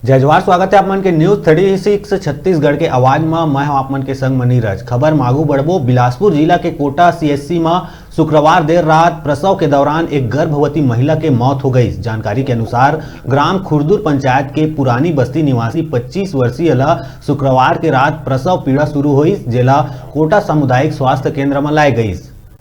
जय जवाहर, स्वागत है आप मन के न्यूज 36 छत्तीसगढ़ के आवाज में। मैं हूं आप मन के संग मनीरज। खबर मागू बढ़बो। बिलासपुर जिला के कोटा सीएससी में शुक्रवार देर रात प्रसव के दौरान एक गर्भवती महिला के मौत हो गई। जानकारी के अनुसार ग्राम खुर्दुर पंचायत के पुरानी बस्ती निवासी 25 वर्षीय ला शुक्रवार के रात प्रसव पीड़ा शुरू हुई, जेला कोटा सामुदायिक स्वास्थ्य केंद्र में लाई गई।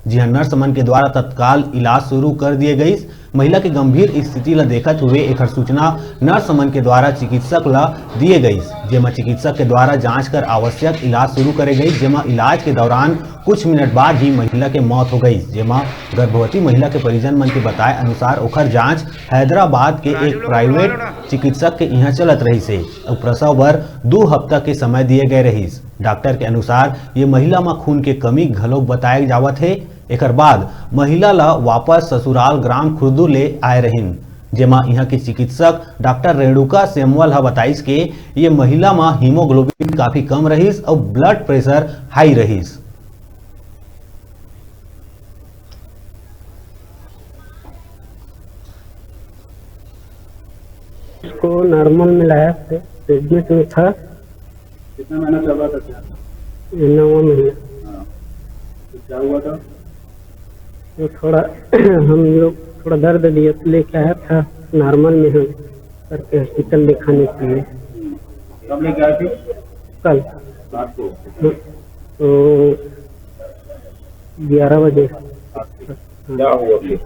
जी हां, नर्स मन के द्वारा तत्काल इलाज शुरू कर दिए गई। महिला की गंभीर स्थिति ला देखते हुए एक सूचना नर्स मन के द्वारा चिकित्सक ला दिए गई, जेमा चिकित्सक के द्वारा जांच कर आवश्यक इलाज शुरू करे गई। जेमा इलाज के दौरान कुछ मिनट बाद ही महिला के मौत हो गई। जेमा गर्भवती महिला के परिजन मन के बताए अनुसार ओखर जांच हैदराबाद के एक प्राइवेट चिकित्सक के यहाँ चलत रही से और प्रसव भर 2 हफ्ता के समय दिए गए रही। डॉक्टर के अनुसार ये महिला में खून के कमी घलोक बताए जावत है। एक बाद महिला ला वापस ससुराल ग्राम खुर्दुर ले आए रहीन, जेमा यहाँ के चिकित्सक डॉक्टर रेणुका सेमवाल हा बताइस के ये महिला में हीमोग्लोबिन काफी कम रहीस और ब्लड प्रेशर हाई रहीस। इसको नॉर्मल में लाया थे, प्रेग्नेंट में था। कितना महीना चल रहा था? क्या 9वां महीना। तो क्या हुआ था? तो थोड़ा हम लोग थोड़ा दर्द लिए लेके आया था, नॉर्मल में हम करके हॉस्पिटल दिखाने के लिए। कब लेके आए थे? कल रात को। तो 11 बजे। क्या हुआ फिर?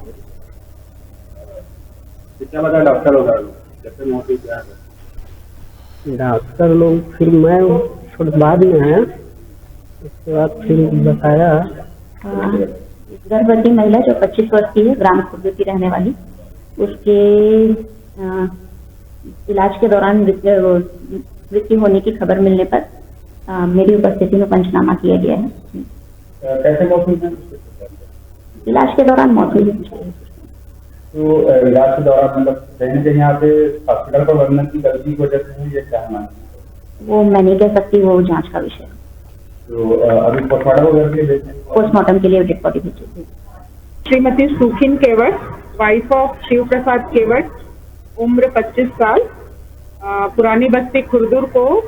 क्या बताया डॉक्टर लोग? कैसे मौत हुई? क्या है? डॉक्टर लोग फिर मैं थोड़ा बाद में आया, उसके बाद फिर बताया गर्भवती महिला जो 25 वर्ष की है, ग्राम खुर्दुर की रहने वाली, उसके इलाज के दौरान मृत्यु होने की खबर मिलने पर मेरी उपस्थिति में पंचनामा किया गया है। कैसे मौत हुई? इलाज के दौरान मौत हुई है। तो इलाज के दौरान मतलब कहीं कहीं यहाँ पे हॉस्पिटल प्रबंधन की गलती की वजह से हुई, ये क्या मानते हैं? वो मैं नहीं कह सकती, वो जांच का विषय है। तो अभी पोस्टमार्टम के लिए डेड बॉडी भेजी। श्रीमती सुखिन केवट, वाइफ ऑफ शिव प्रसाद केवट, उम्र 25 साल, पुरानी बस्ती खुर्दुर को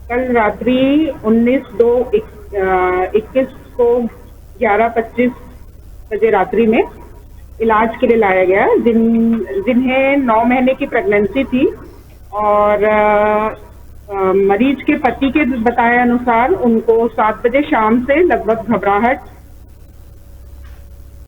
कल रात्रि 19/2/21 को 11:25 बजे रात्रि में इलाज के लिए लाया गया, जिन्हें 9 महीने की प्रेगनेंसी थी और मरीज के पति के बताए अनुसार उनको 7 बजे शाम से लगभग घबराहट